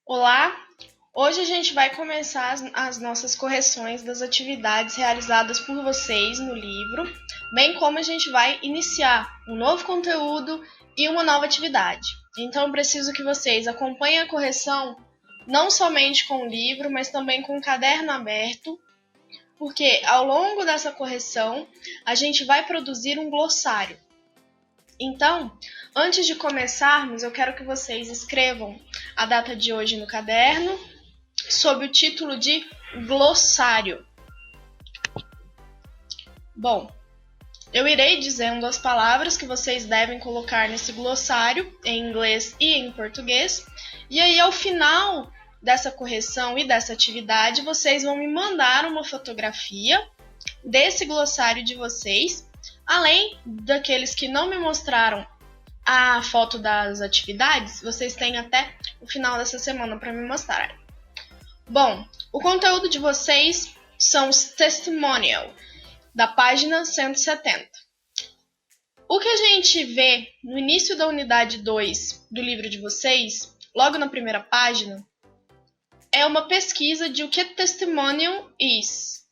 Olá! Hoje a gente vai começar as nossas correções das atividades realizadas por vocês no livro, bem como a gente vai iniciar um novo conteúdo e uma nova atividade. Então, eu preciso que vocês acompanhem a correção não somente com o livro, mas também com o caderno aberto, porque ao longo dessa correção a gente vai produzir um glossário. Então, antes de começarmos, eu quero que vocês escrevam a data de hoje no caderno, sob o título de glossário. Bom, eu irei dizendo as palavras que vocês devem colocar nesse glossário, em inglês e em português, e aí ao final dessa correção e dessa atividade, vocês vão me mandar uma fotografia desse glossário de vocês, além daqueles que não me mostraram a foto das atividades, vocês têm até o final dessa semana para me mostrarem. Bom, o conteúdo de vocês são os testimonial, da página 170. O que a gente vê no início da unidade 2 do livro de vocês, logo na primeira página, é uma pesquisa de o que testimonial is.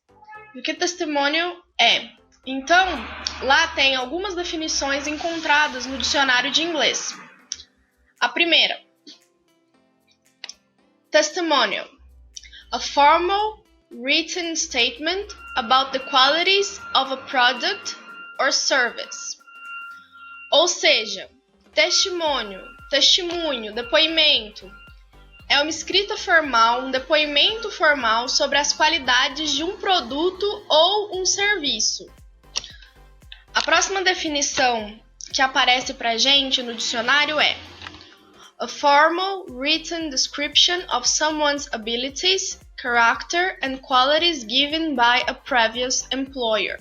O que testimonial é. Então, lá tem algumas definições encontradas no dicionário de inglês. A primeira, testimonial, a formal written statement about the qualities of a product or service. Ou seja, testemunho, depoimento, é uma escrita formal, um depoimento formal sobre as qualidades de um produto ou um serviço. A próxima definição que aparece pra gente no dicionário é a formal written description of someone's abilities, character and qualities given by a previous employer.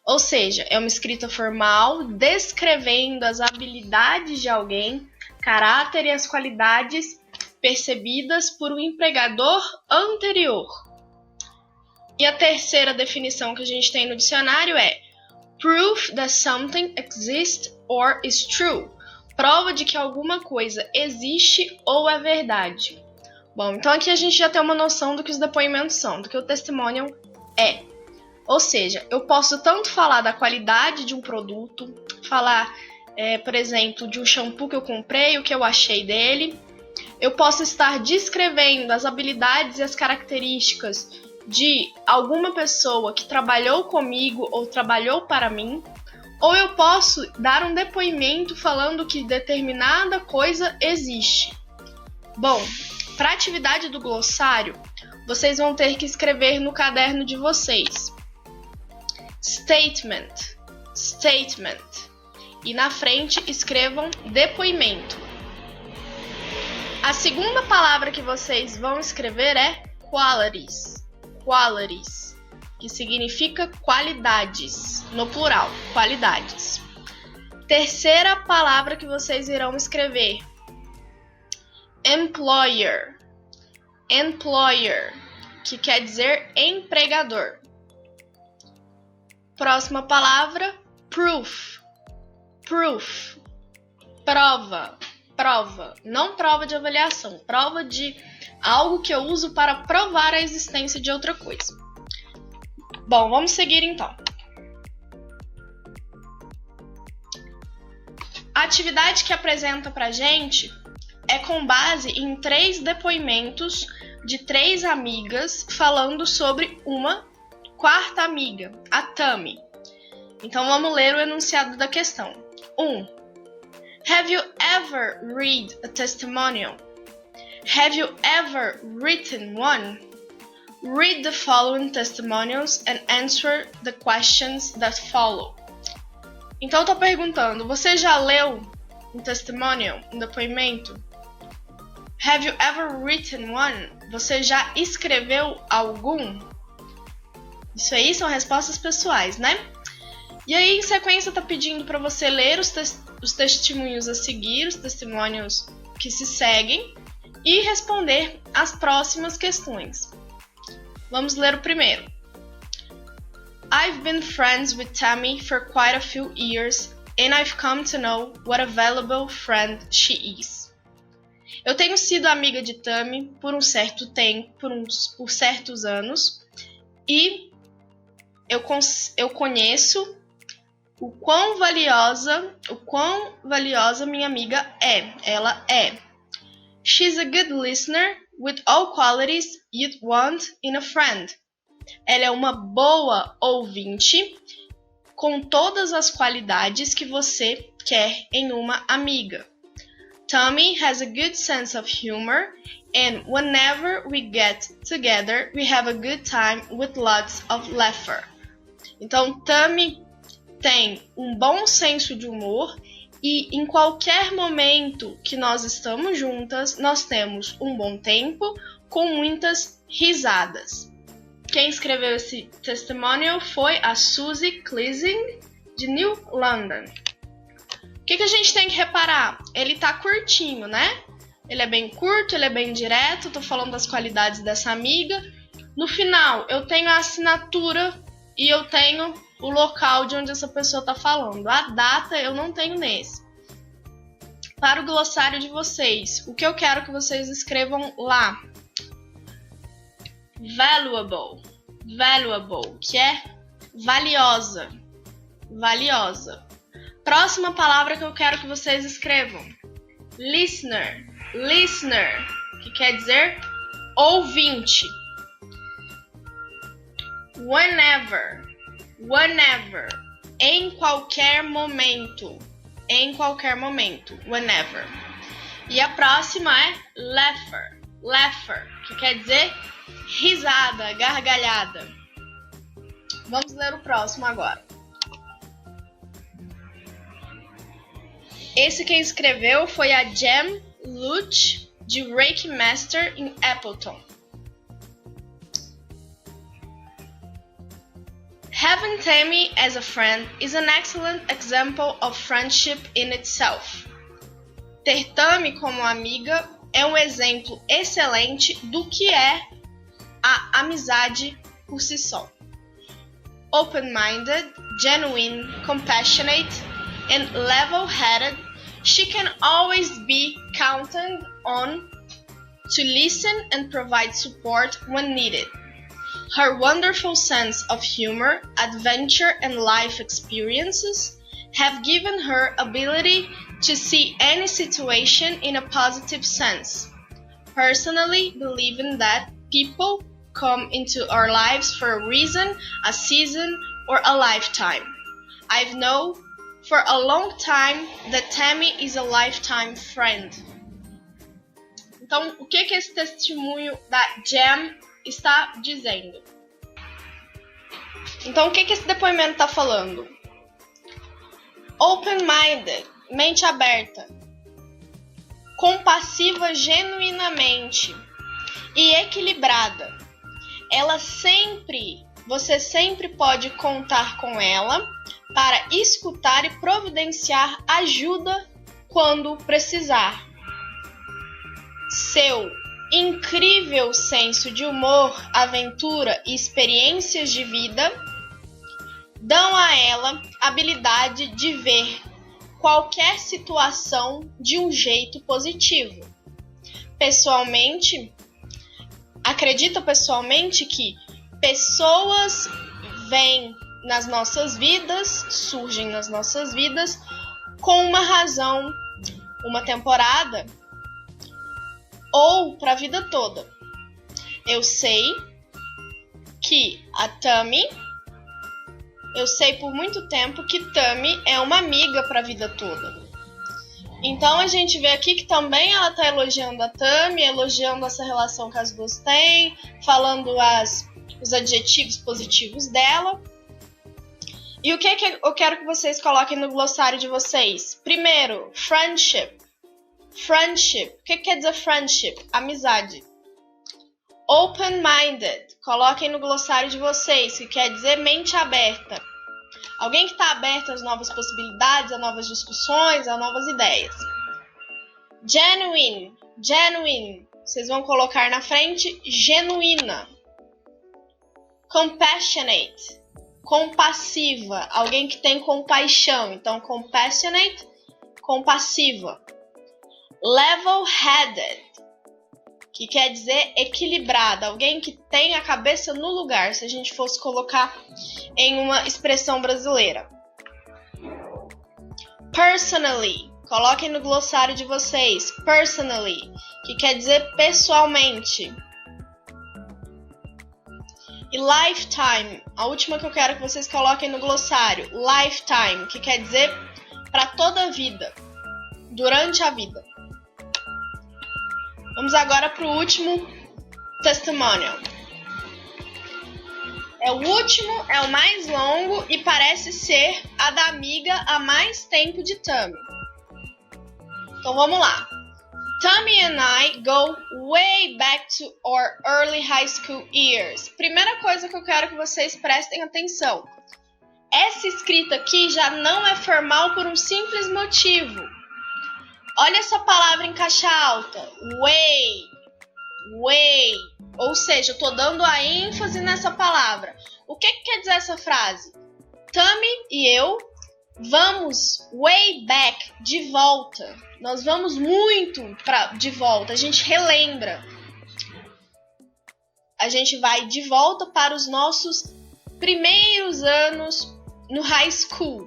Ou seja, é uma escrita formal descrevendo as habilidades de alguém, caráter e as qualidades percebidas por um empregador anterior. E a terceira definição que a gente tem no dicionário é proof that something exists or is true. Prova de que alguma coisa existe ou é verdade. Bom, então aqui a gente já tem uma noção do que os depoimentos são, do que o testimonial é. Ou seja, eu posso tanto falar da qualidade de um produto, falar, por exemplo, de um shampoo que eu comprei, o que eu achei dele. Eu posso estar descrevendo as habilidades e as características de alguma pessoa que trabalhou comigo ou trabalhou para mim, ou eu posso dar um depoimento falando que determinada coisa existe. Bom, para a atividade do glossário, vocês vão ter que escrever no caderno de vocês statement, e na frente escrevam depoimento. A segunda palavra que vocês vão escrever é qualities, que significa qualidades, no plural, qualidades. Terceira palavra que vocês irão escrever, employer, que quer dizer empregador. Próxima palavra, proof, prova, não prova de avaliação, prova de algo que eu uso para provar a existência de outra coisa. Bom, vamos seguir então. A atividade que apresenta pra gente é com base em 3 depoimentos de 3 amigas falando sobre uma quarta amiga, a Tammy. Então vamos ler o enunciado da questão. 1. Have you ever read a testimonial? Have you ever written one? Read the following testimonials and answer the questions that follow. Então eu tô perguntando, você já leu um testimonial, um depoimento? Have you ever written one? Você já escreveu algum? Isso aí são respostas pessoais, né? E aí, em sequência, tá pedindo para você ler os testemunhos a seguir, os testemunhos que se seguem, e responder as próximas questões. Vamos ler o primeiro. I've been friends with Tammy for quite a few years, and I've come to know what a valuable friend she is. Eu tenho sido amiga de Tammy por um certo tempo, por certos anos, e eu conheço o quão valiosa minha amiga é. Ela é. She's a good listener with all qualities you'd want in a friend. Ela é uma boa ouvinte com todas as qualidades que você quer em uma amiga. Tammy has a good sense of humor, and whenever we get together, we have a good time with lots of laughter. Então, Tammy tem um bom senso de humor e em qualquer momento que nós estamos juntas, nós temos um bom tempo com muitas risadas. Quem escreveu esse testimonial foi a Susie Cleasing, de New London. O que a gente tem que reparar? Ele tá curtinho, né? Ele é bem curto, ele é bem direto, tô falando das qualidades dessa amiga. No final, eu tenho a assinatura e eu tenho o local de onde essa pessoa tá falando. A data eu não tenho nesse. Para o glossário de vocês, o que eu quero que vocês escrevam lá? Valuable, que é valiosa, valiosa. Próxima palavra que eu quero que vocês escrevam. Listener, que quer dizer ouvinte. Whenever, em qualquer momento, whenever. E a próxima é laugher, que quer dizer risada, gargalhada. Vamos ler o próximo agora. Esse quem escreveu foi a Jem Lutz, de Reiki Master em Appleton. Having Tammy as a friend is an excellent example of friendship in itself. Ter Tammy como amiga é um exemplo excelente do que é a amizade por si só. Open-minded, genuine, compassionate, and level-headed, she can always be counted on to listen and provide support when needed. Her wonderful sense of humor, adventure, and life experiences have given her ability to see any situation in a positive sense. Personally, believing that people come into our lives for a reason, a season, or a lifetime. I've known for a long time that Tammy is a lifetime friend. Então, o que esse testemunho da Jem está dizendo? Então, o que esse depoimento está falando? Open-minded, mente aberta. Compassiva genuinamente e equilibrada. Você sempre pode contar com ela para escutar e providenciar ajuda quando precisar. Seu incrível senso de humor, aventura e experiências de vida dão a ela a habilidade de ver qualquer situação de um jeito positivo. Acredito pessoalmente que pessoas surgem nas nossas vidas com uma razão, uma temporada ou para a vida toda. Eu sei por muito tempo que Tammy é uma amiga para a vida toda. Então a gente vê aqui que também ela está elogiando a Tammy, elogiando essa relação que as duas têm, falando os adjetivos positivos dela. E o que eu quero que vocês coloquem no glossário de vocês? Primeiro, friendship. O que quer dizer friendship? Amizade. Open-minded. Coloquem no glossário de vocês, que quer dizer mente aberta. Alguém que está aberto às novas possibilidades, a novas discussões, a novas ideias. Genuine. Vocês vão colocar na frente genuína. Compassionate. Compassiva. Alguém que tem compaixão. Então, compassionate, compassiva. Level-headed, que quer dizer equilibrada, alguém que tem a cabeça no lugar, se a gente fosse colocar em uma expressão brasileira. Personally, coloquem no glossário de vocês, personally, que quer dizer pessoalmente. E lifetime, a última que eu quero que vocês coloquem no glossário, lifetime, que quer dizer para toda a vida, durante a vida. Vamos agora para o último testimonial. É o último, é o mais longo e parece ser a da amiga há mais tempo de Tammy. Então vamos lá. Tammy and I go way back to our early high school years. Primeira coisa que eu quero que vocês prestem atenção. Essa escrita aqui já não é formal por um simples motivo. Olha essa palavra em caixa alta. Way. Way. Ou seja, eu tô dando a ênfase nessa palavra. O que quer dizer essa frase? Tammy e eu vamos way back, de volta. Nós vamos muito de volta. A gente relembra. A gente vai de volta para os nossos primeiros anos no high school.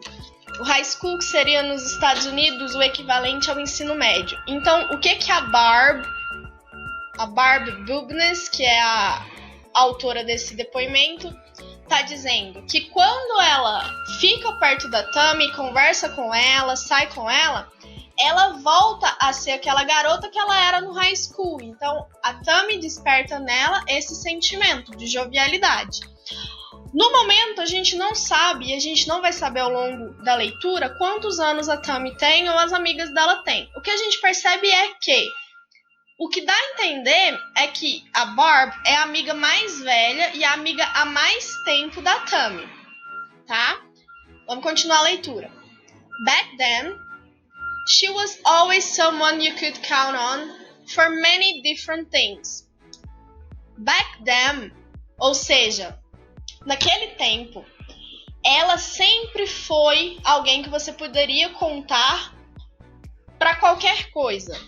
O high school que seria nos Estados Unidos o equivalente ao ensino médio. Então, o que a Barb Bubnes, que é a autora desse depoimento, tá dizendo? Que quando ela fica perto da Tammy, conversa com ela, sai com ela, ela volta a ser aquela garota que ela era no high school. Então, a Tammy desperta nela esse sentimento de jovialidade. No momento, a gente não sabe, e a gente não vai saber ao longo da leitura, quantos anos a Tammy tem ou as amigas dela têm. O que a gente percebe é que o que dá a entender é que a Barb é a amiga mais velha e a amiga há mais tempo da Tammy, tá? Vamos continuar a leitura. Back then, she was always someone you could count on for many different things. Back then, ou seja, naquele tempo, ela sempre foi alguém que você poderia contar para qualquer coisa.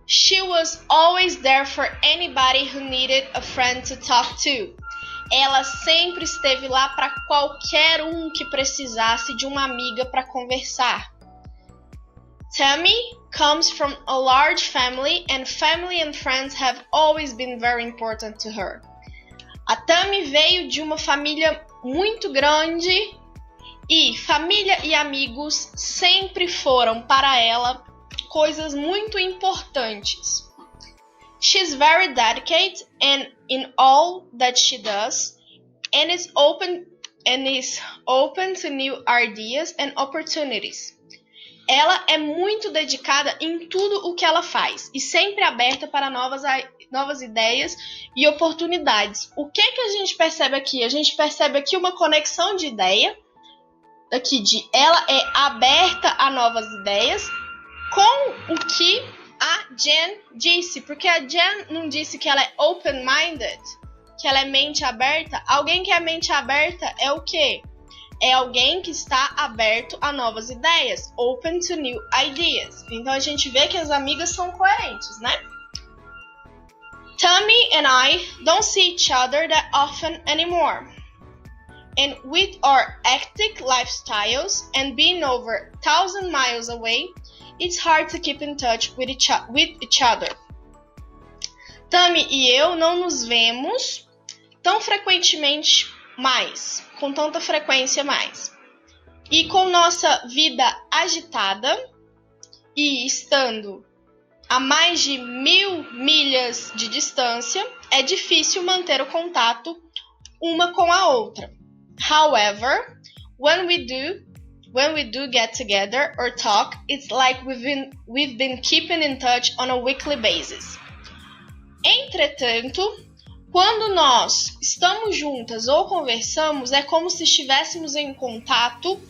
She was always there for anybody who needed a friend to talk to. Ela sempre esteve lá para qualquer um que precisasse de uma amiga para conversar. Tammy comes from a large family and friends have always been very important to her. A Tammy veio de uma família muito grande e família e amigos sempre foram para ela coisas muito importantes. She's very dedicated in all that she does and is open to new ideas and opportunities. Ela é muito dedicada em tudo o que ela faz e sempre aberta para novas ideias e oportunidades. O que a gente percebe aqui? A gente percebe aqui uma conexão de ideia, aqui de ela é aberta a novas ideias, com o que a Jen disse, porque a Jen não disse que ela é open-minded, que ela é mente aberta. Alguém que é mente aberta é o quê? É alguém que está aberto a novas ideias, open to new ideas. Então a gente vê que as amigas são coerentes, né? Tammy and I don't see each other that often anymore. And with our hectic lifestyles and being over 1,000 miles away, it's hard to keep in touch with each other. Tammy e eu não nos vemos tão frequentemente mais, com tanta frequência mais. E com nossa vida agitada e estando a mais de 1.000 milhas de distância, é difícil manter o contato uma com a outra. However, when we do get together or talk, it's like we've been keeping in touch on a weekly basis. Entretanto, quando nós estamos juntas ou conversamos, é como se estivéssemos em contato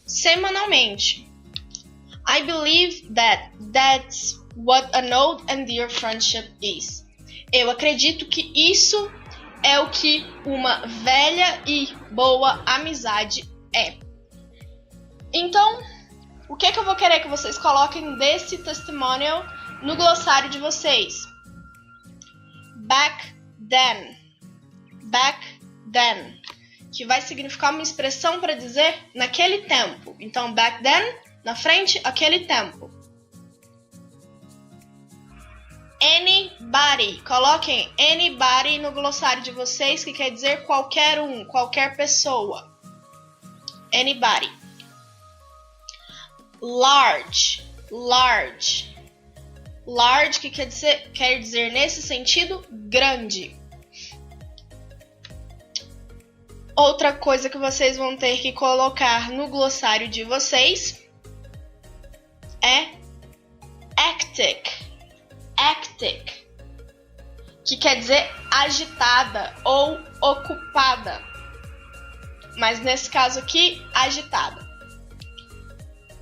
semanalmente. I believe that's what an old and dear friendship is. Eu acredito que isso é o que uma velha e boa amizade é. Então, O que eu vou querer que vocês coloquem desse testimonial no glossário de vocês? Back then. Back then. Que vai significar uma expressão para dizer naquele tempo. Então, back then, na frente, aquele tempo. Anybody. Coloquem anybody no glossário de vocês, que quer dizer qualquer um, qualquer pessoa. Anybody. Large. Large. Large, que quer dizer nesse sentido, grande. Outra coisa que vocês vão ter que colocar no glossário de vocês é hectic. Hectic, que quer dizer agitada ou ocupada. Mas nesse caso aqui, agitada.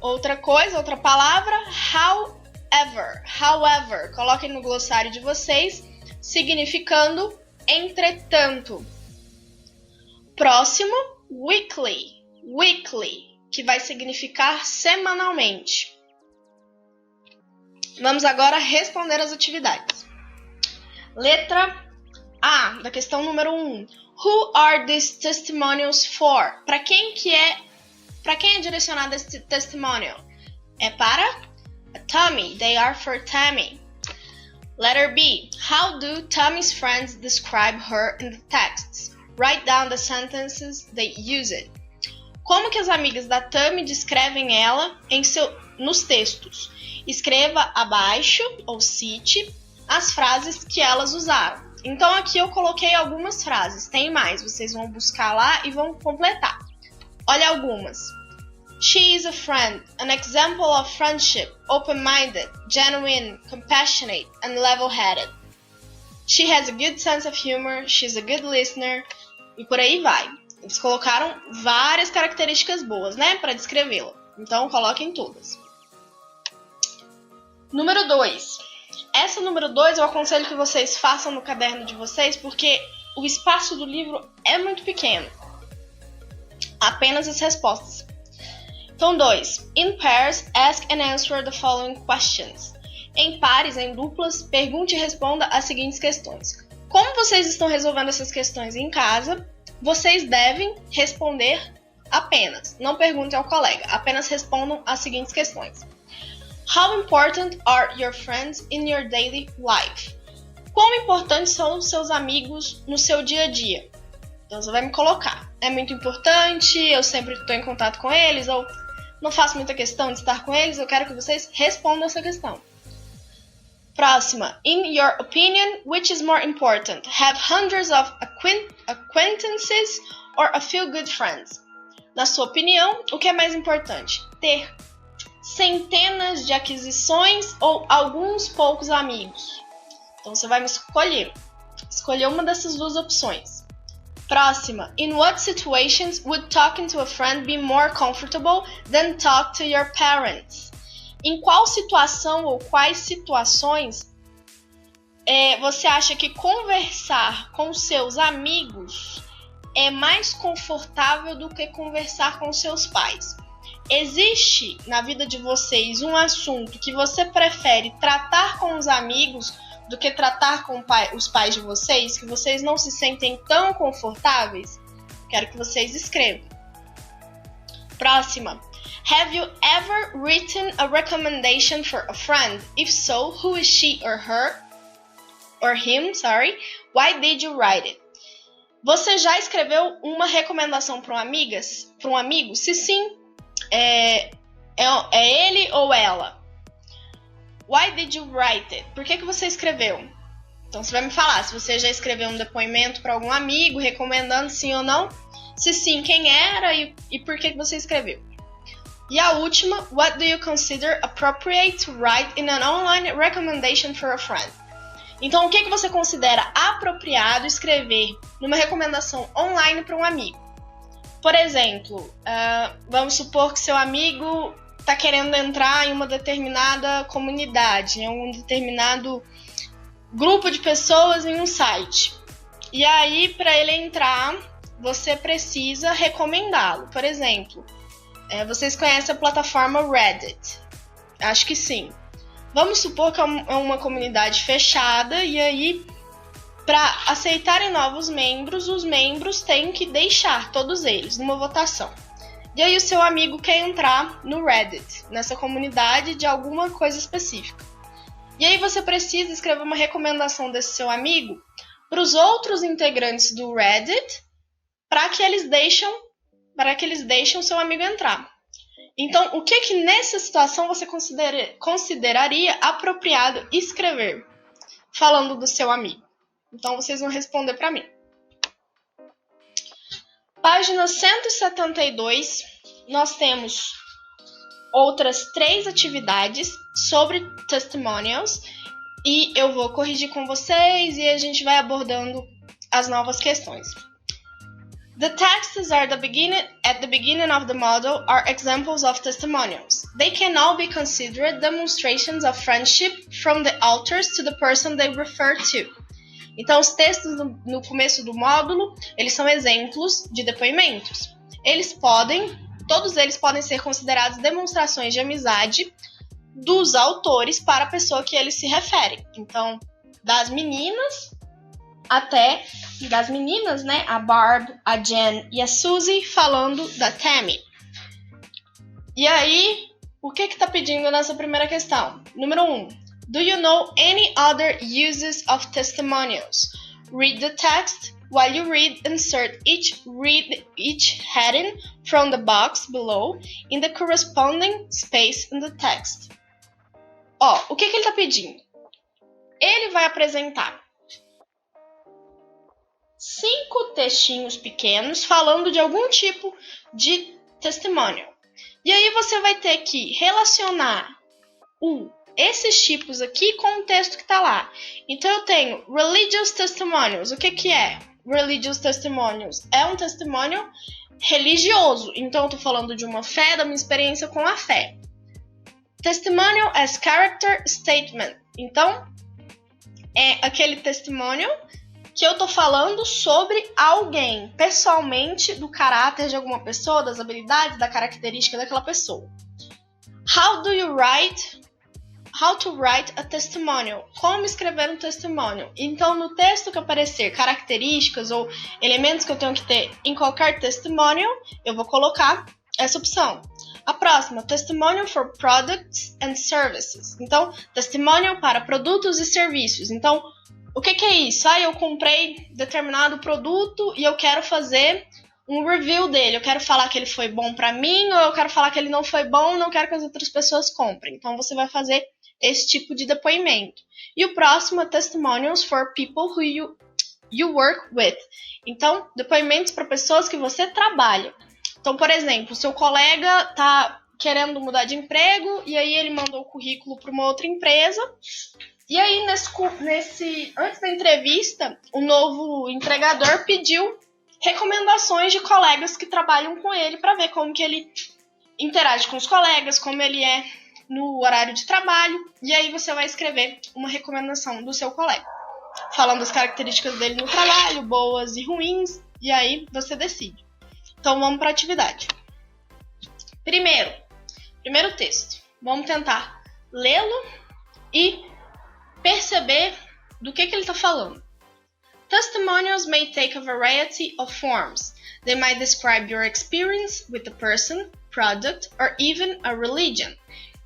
Outra coisa, outra palavra, however. However, coloquem no glossário de vocês, significando entretanto. Próximo, weekly. Weekly, que vai significar semanalmente. Vamos agora responder as atividades. Letra A, da questão número 1. Who are these testimonials for? Para quem é direcionado esse testimonial? É para Tommy. They are for Tammy. Letter B. How do Tommy's friends describe her in the texts? Write down the sentences they used. Como que as amigas da Tammy descrevem ela nos textos? Escreva abaixo, ou cite, as frases que elas usaram. Então aqui eu coloquei algumas frases, tem mais, vocês vão buscar lá e vão completar. Olha algumas. She is a friend, an example of friendship, open-minded, genuine, compassionate, and level-headed. She has a good sense of humor, she's a good listener, e por aí vai. Eles colocaram várias características boas, né, para descrevê-la. Então coloquem todas. Número 2. Essa número 2 eu aconselho que vocês façam no caderno de vocês, porque o espaço do livro é muito pequeno. Apenas as respostas. Então, 2. In pairs, ask and answer the following questions. Em pares, em duplas, pergunte e responda as seguintes questões. Como vocês estão resolvendo essas questões em casa, vocês devem responder apenas. Não perguntem ao colega, apenas respondam as seguintes questões. How important are your friends in your daily life? Quão importantes são os seus amigos no seu dia a dia? Então você vai me colocar. É muito importante, eu sempre estou em contato com eles, ou não faço muita questão de estar com eles, eu quero que vocês respondam essa questão. Próxima. In your opinion, which is more important? Have hundreds of acquaintances or a few good friends? Na sua opinião, o que é mais importante? Ter centenas de aquisições ou alguns poucos amigos? Então você vai me escolher uma dessas duas opções. Próxima. In what situations would talking to a friend be more comfortable than talk to your parents? Em qual situação ou quais situações você acha que conversar com seus amigos é mais confortável do que conversar com seus pais? Existe na vida de vocês um assunto que você prefere tratar com os amigos do que tratar com os pais de vocês, que vocês não se sentem tão confortáveis? Quero que vocês escrevam. Próxima. Have you ever written a recommendation for a friend? If so, who is she or her? Or him, sorry. Why did you write it? Você já escreveu uma recomendação para um amigo? Se sim, é ele ou ela? Why did you write it? Por que você escreveu? Então você vai me falar se você já escreveu um depoimento para algum amigo, recomendando sim ou não. Se sim, quem era e por que você escreveu? E a última, what do you consider appropriate to write in an online recommendation for a friend? Então, o que você considera apropriado escrever numa recomendação online para um amigo? Por exemplo, vamos supor que seu amigo está querendo entrar em uma determinada comunidade, em um determinado grupo de pessoas em um site. E aí, para ele entrar, você precisa recomendá-lo. Por exemplo, Vocês conhecem a plataforma Reddit? Acho que sim. Vamos supor que é uma comunidade fechada e aí, para aceitarem novos membros, os membros têm que deixar, todos eles, numa votação. E aí o seu amigo quer entrar no Reddit, nessa comunidade de alguma coisa específica. E aí você precisa escrever uma recomendação desse seu amigo para os outros integrantes do Reddit para que eles deixem o seu amigo entrar. Então, o que nessa situação você consideraria apropriado escrever, falando do seu amigo? Então, vocês vão responder para mim. Página 172, nós temos outras 3 atividades sobre testimonials e eu vou corrigir com vocês e a gente vai abordando as novas questões. The texts at the beginning of the model are examples of testimonials. They can all be considered demonstrations of friendship from the authors to the person they refer to. Então, os textos no começo do módulo, eles são exemplos de depoimentos. Todos eles podem ser considerados demonstrações de amizade dos autores para a pessoa que eles se referem. Então, das meninas, né, a Barb, a Jen e a Suzy falando da Tammy. E aí, o que está pedindo nessa primeira questão? Número 1. Do you know any other uses of testimonials? Read the text. While you read, insert each heading from the box below in the corresponding space in the text. O que ele está pedindo? Ele vai apresentar 5 textinhos pequenos falando de algum tipo de testimonial. E aí você vai ter que relacionar esses tipos aqui com o texto que está lá. Então eu tenho religious testimonials. O que é religious testimonials? É um testemunho religioso. Então eu estou falando de uma fé, da minha experiência com a fé. Testimonial as character statement. Então é aquele testemunho que eu estou falando sobre alguém, pessoalmente, do caráter de alguma pessoa, das habilidades, da característica daquela pessoa. How to write a testimonial. Como escrever um testimonial. Então, no texto que aparecer características ou elementos que eu tenho que ter em qualquer testimonial, eu vou colocar essa opção. A próxima, testimonial for products and services. Então, testimonial para produtos e serviços. Então, o que é isso? Eu comprei determinado produto e eu quero fazer um review dele. Eu quero falar que ele foi bom para mim ou eu quero falar que ele não foi bom, não quero que as outras pessoas comprem. Então, você vai fazer esse tipo de depoimento. E o próximo é testimonials for people who you work with. Então, depoimentos para pessoas que você trabalha. Então, por exemplo, seu colega está querendo mudar de emprego e aí ele mandou o currículo para uma outra empresa. E aí, antes da entrevista, o novo empregador pediu recomendações de colegas que trabalham com ele para ver como que ele interage com os colegas, como ele é no horário de trabalho. E aí você vai escrever uma recomendação do seu colega, falando as características dele no trabalho, boas e ruins, e aí você decide. Então vamos para a atividade. Primeiro texto. Vamos tentar lê-lo e perceber do que ele está falando. Testimonials may take a variety of forms. They might describe your experience with a person, product, or even a religion.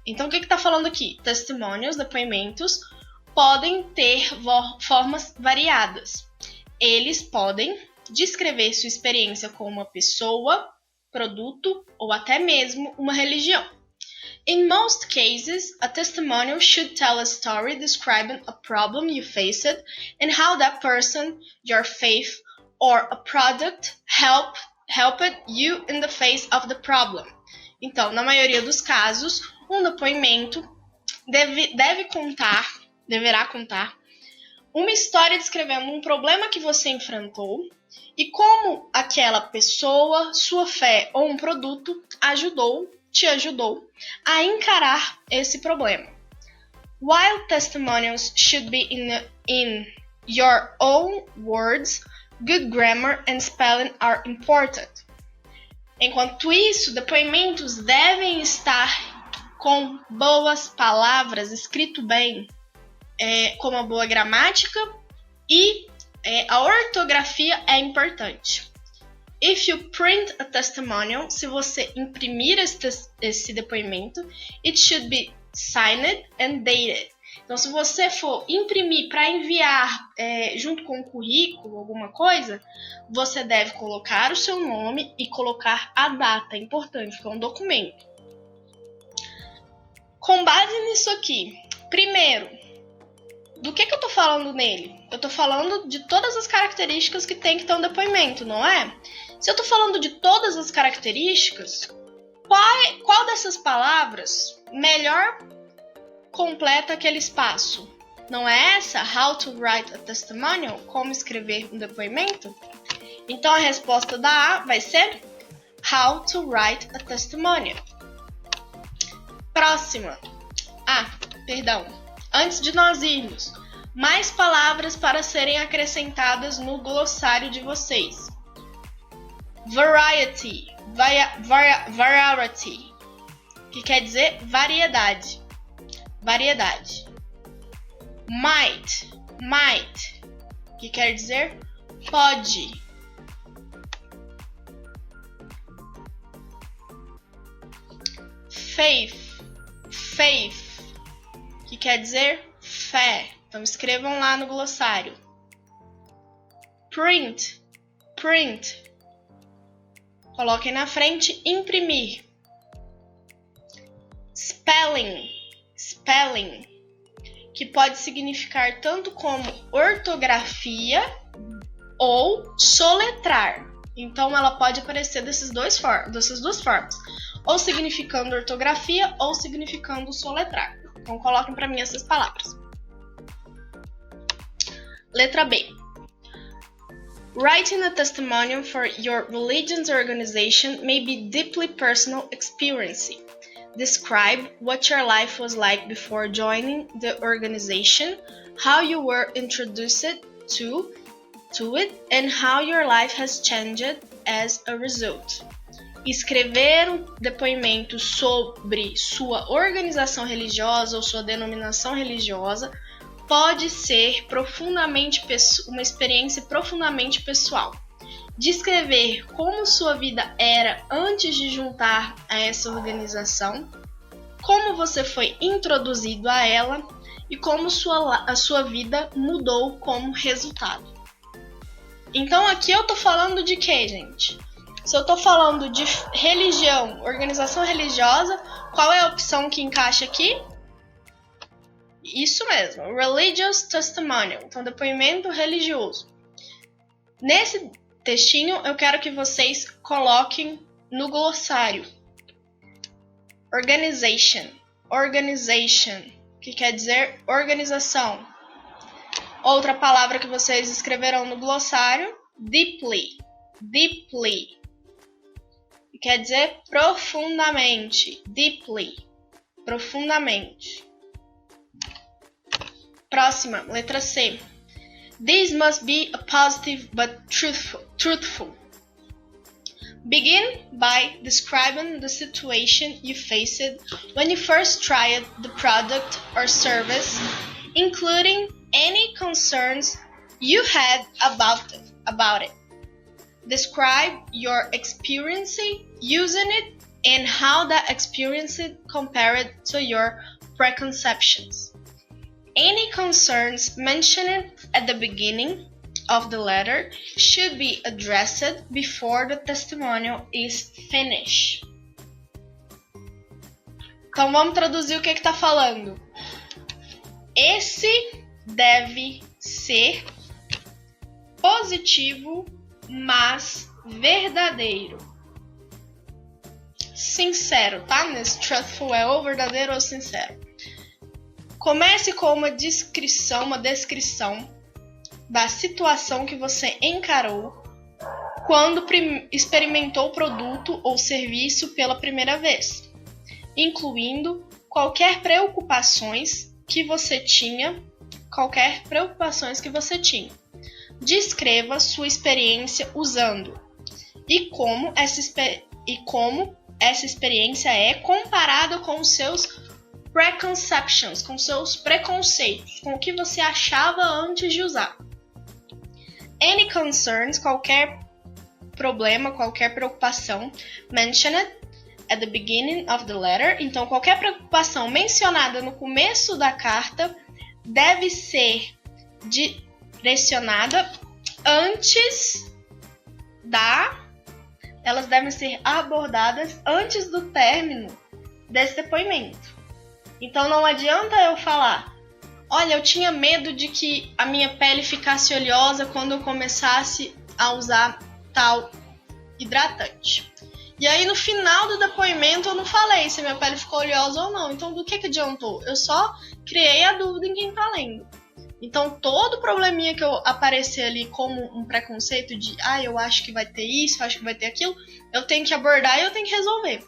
Então, o que está falando aqui? Testimonials, depoimentos, podem ter formas variadas. Eles podem descrever sua experiência com uma pessoa, produto ou até mesmo uma religião. In most cases, a testimonial should tell a story describing a problem you faced and how that person, your faith, or a product helped you in the face of the problem. Então, na maioria dos casos, um depoimento deverá contar uma história descrevendo um problema que você enfrentou e como aquela pessoa, sua fé ou um produto te ajudou a encarar esse problema. While testimonials should be in your own words, good grammar and spelling are important. Enquanto isso, depoimentos devem estar com boas palavras, escrito bem, com uma boa gramática e a ortografia é importante. If you print a testimonial, se você imprimir esse depoimento, it should be signed and dated. Então, se você for imprimir para enviar junto com o currículo, alguma coisa, você deve colocar o seu nome e colocar a data, é importante, porque é um documento. Com base nisso aqui, primeiro, do que eu tô falando nele? Eu tô falando de todas as características que tem que ter um depoimento, não é? Se eu tô falando de todas as características, qual dessas palavras melhor completa aquele espaço? Não é essa? How to write a testimonial? Como escrever um depoimento? Então a resposta da A vai ser How to write a testimonial. Próxima. Antes de nós irmos, mais palavras para serem acrescentadas no glossário de vocês. Variety, variety, que quer dizer variedade. Variedade. Might, que quer dizer pode. Faith, que quer dizer fé. Então escrevam lá no glossário. Print, coloquem na frente imprimir. Spelling, que pode significar tanto como ortografia ou soletrar. Então ela pode aparecer dessas duas formas, ou significando ortografia ou significando soletrar. Então coloquem para mim essas palavras. Letra B. Writing a testimonial for your religion's organization may be deeply personal experience. Describe what your life was like before joining the organization, how you were introduced to it, and how your life has changed as a result. Escrever um depoimento sobre sua organização religiosa ou sua denominação religiosa pode ser uma experiência profundamente pessoal. Descrever como sua vida era antes de juntar a essa organização, como você foi introduzido a ela e como a sua vida mudou como resultado. Então aqui eu tô falando de quê, gente? Se eu tô falando de religião, organização religiosa, qual é a opção que encaixa aqui? Isso mesmo, religious testimonial, então depoimento religioso. Nesse textinho eu quero que vocês coloquem no glossário organization, que quer dizer organização. Outra palavra que vocês escreverão no glossário, deeply, que quer dizer profundamente, deeply, profundamente. Próxima, letra C. This must be a positive but truthful. Begin by describing the situation you faced when you first tried the product or service, including any concerns you had about it. Describe your experience using it and how that experience compared to your preconceptions. Any concerns mentioned at the beginning of the letter should be addressed before the testimonial is finished. Então vamos traduzir o que está falando. Esse deve ser positivo, mas verdadeiro. Sincero, tá? Nesse truthful é ou verdadeiro ou sincero. Comece com uma descrição da situação que você encarou quando experimentou o produto ou serviço pela primeira vez, incluindo qualquer preocupações que você tinha. Descreva sua experiência usando e como essa e como essa experiência é comparada com os seus preconceptions, com seus preconceitos, com o que você achava antes de usar. Any concerns, qualquer problema, qualquer preocupação, mentioned at the beginning of the letter. Então, qualquer preocupação mencionada no começo da carta deve ser direcionada antes elas devem ser abordadas antes do término desse depoimento. Então não adianta eu falar, olha, eu tinha medo de que a minha pele ficasse oleosa quando eu começasse a usar tal hidratante. E aí no final do depoimento eu não falei se a minha pele ficou oleosa ou não. Então do que adiantou? Eu só criei a dúvida em quem tá lendo. Então, todo probleminha que eu aparecer ali como um preconceito de eu acho que vai ter isso, eu acho que vai ter aquilo, eu tenho que abordar e eu tenho que resolver.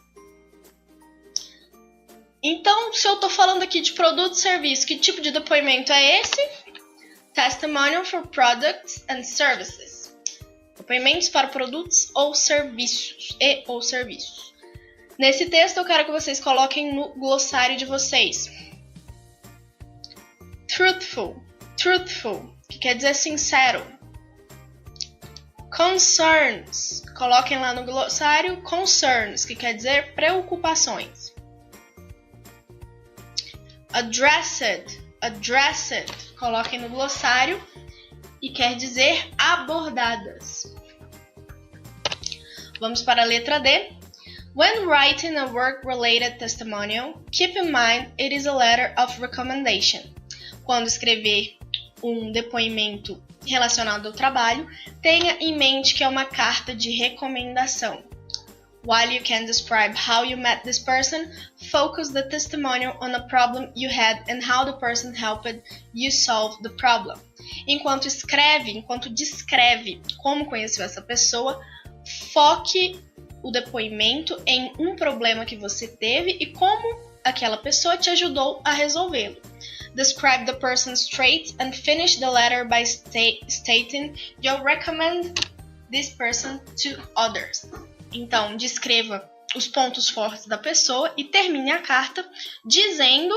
Então, se eu tô falando aqui de produto e serviço, que tipo de depoimento é esse? Testimonial for Products and Services. Depoimentos para produtos ou serviços ou serviços. Nesse texto, eu quero que vocês coloquem no glossário de vocês. Truthful, que quer dizer sincero. Concerns, coloquem lá no glossário concerns, que quer dizer preocupações. Addressed, coloquem no glossário e quer dizer abordadas. Vamos para a letra D. When writing a work-related testimonial, keep in mind it is a letter of recommendation. Quando escrever um depoimento relacionado ao trabalho, tenha em mente que é uma carta de recomendação. While you can describe how you met this person, focus the testimonial on a problem you had and how the person helped you solve the problem. Enquanto descreve como conheceu essa pessoa, foque o depoimento em um problema que você teve e como aquela pessoa te ajudou a resolvê-lo. Describe the person's traits and finish the letter by stating you'll recommend this person to others. Então, descreva os pontos fortes da pessoa e termine a carta dizendo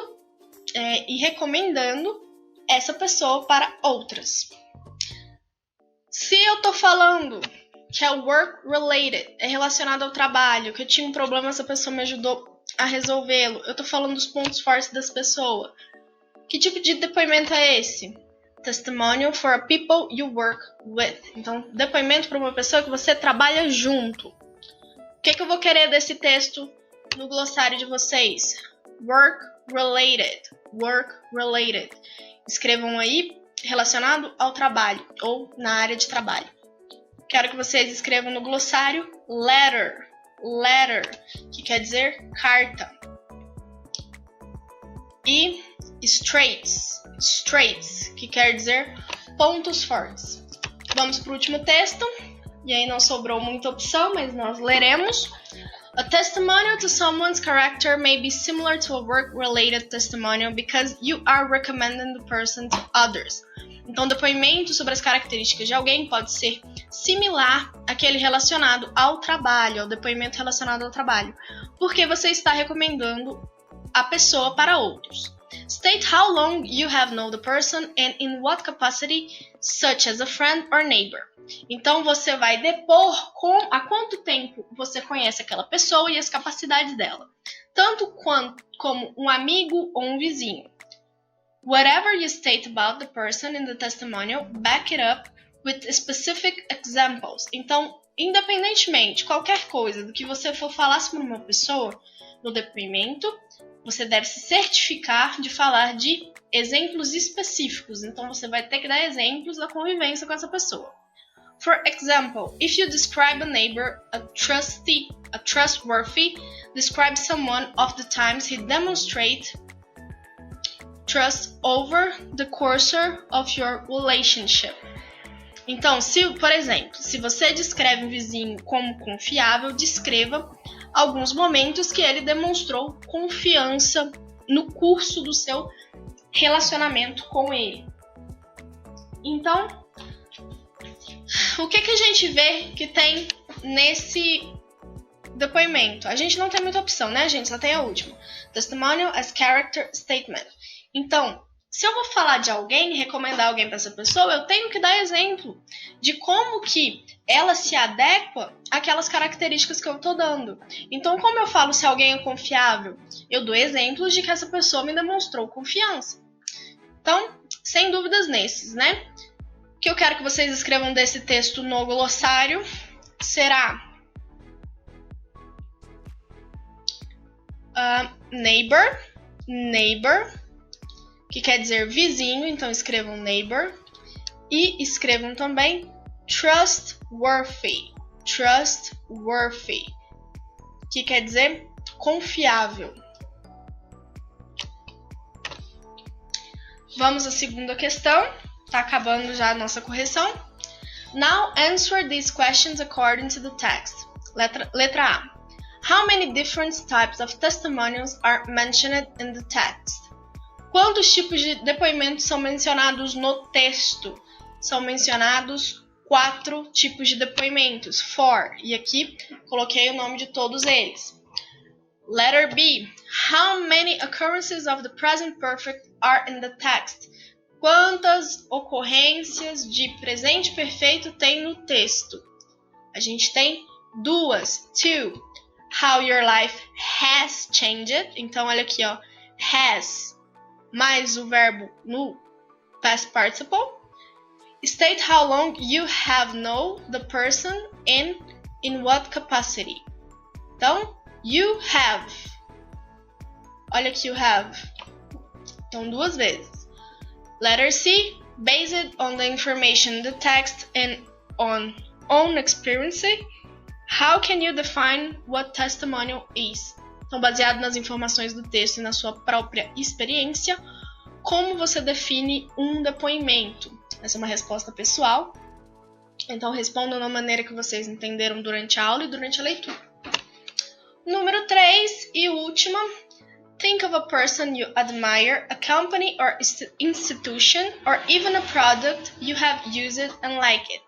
e recomendando essa pessoa para outras. Se eu tô falando que é work-related, é relacionado ao trabalho, que eu tinha um problema, essa pessoa me ajudou a resolvê-lo, eu tô falando dos pontos fortes das pessoas. Que tipo de depoimento é esse? Testimonial for a people you work with. Então, depoimento para uma pessoa que você trabalha junto. O que eu vou querer desse texto no glossário de vocês? Work-related. Escrevam aí relacionado ao trabalho ou na área de trabalho. Quero que vocês escrevam no glossário letter, que quer dizer carta. E straits, que quer dizer pontos fortes. Vamos para o último texto. E aí não sobrou muita opção, mas nós leremos. A testimonial to someone's character may be similar to a work-related testimonial because you are recommending the person to others. Então, depoimento sobre as características de alguém pode ser similar àquele relacionado ao trabalho, ao depoimento relacionado ao trabalho, porque você está recomendando a pessoa para outros. State how long you have known the person and in what capacity, such as a friend or neighbor. Então, você vai depor há quanto tempo você conhece aquela pessoa e as capacidades dela, tanto como um amigo ou um vizinho. Whatever you state about the person in the testimonial, back it up with specific examples. Então, independentemente, qualquer coisa do que você for falar sobre uma pessoa no depoimento, você deve se certificar de falar de exemplos específicos. Então, você vai ter que dar exemplos da convivência com essa pessoa. For example, if you describe a neighbor, a trustworthy, describe someone of the times he demonstrates trust over the course of your relationship. Então, por exemplo, se você descreve um vizinho como confiável, descreva alguns momentos que ele demonstrou confiança no curso do seu relacionamento com ele. Então, o que a gente vê que tem depoimento. A gente não tem muita opção, né, gente? Só tem a última. Testimonial as character statement. Então, se eu vou falar de alguém, recomendar alguém para essa pessoa, eu tenho que dar exemplo de como que ela se adequa àquelas características que eu estou dando. Então, como eu falo se alguém é confiável? Eu dou exemplos de que essa pessoa me demonstrou confiança. Então, sem dúvidas nesses, né? O que eu quero que vocês escrevam desse texto no glossário será neighbor, que quer dizer vizinho, então escrevam neighbor. E escrevam também trustworthy, que quer dizer confiável. Vamos à segunda questão, tá acabando já a nossa correção. Now answer these questions according to the text. Letra A. How many different types of testimonials are mentioned in the text? Quantos tipos de depoimentos são mencionados no texto? São mencionados 4 tipos de depoimentos. 4. E aqui coloquei o nome de todos eles. Letter B. How many occurrences of the present perfect are in the text? Quantas ocorrências de presente perfeito tem no texto? A gente tem 2. 2. How your life has changed. Então, olha aqui, ó. Has mais o verbo no past participle. State how long you have known the person and in what capacity. Então, you have. Olha aqui o have. Então, 2 vezes. Letter C. Based on the information in the text and on own experience, how can you define what testimonial is? Então, baseado nas informações do texto e na sua própria experiência, como você define um depoimento? Essa é uma resposta pessoal. Então, respondam da maneira que vocês entenderam durante a aula e durante a leitura. Número 3 e última. Think of a person you admire, a company or institution, or even a product you have used and like it.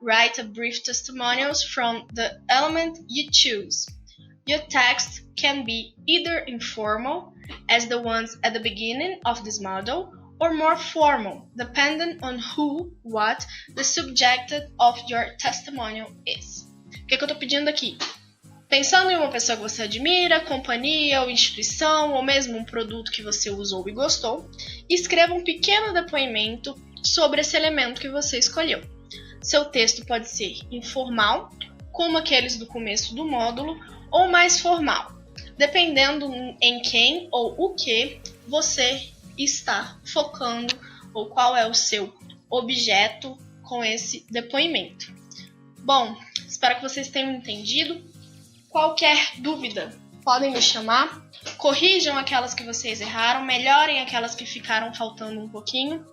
Write a brief testimonials from the element you choose. Your text can be either informal, as the ones at the beginning of this model, or more formal, depending on who, what, the subject of your testimonial is. O que eu estou pedindo aqui? Pensando em uma pessoa que você admira, companhia ou instituição, ou mesmo um produto que você usou e gostou, escreva um pequeno depoimento sobre esse elemento que você escolheu. Seu texto pode ser informal, como aqueles do começo do módulo, ou mais formal, dependendo em quem ou o que você está focando ou qual é o seu objeto com esse depoimento. Bom, espero que vocês tenham entendido. Qualquer dúvida, podem me chamar, corrijam aquelas que vocês erraram, melhorem aquelas que ficaram faltando um pouquinho.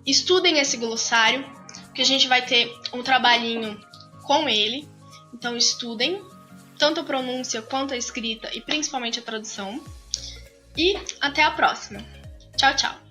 Estudem esse glossário, que a gente vai ter um trabalhinho com ele. Então estudem, tanto a pronúncia quanto a escrita e principalmente a tradução. E até a próxima. Tchau, tchau!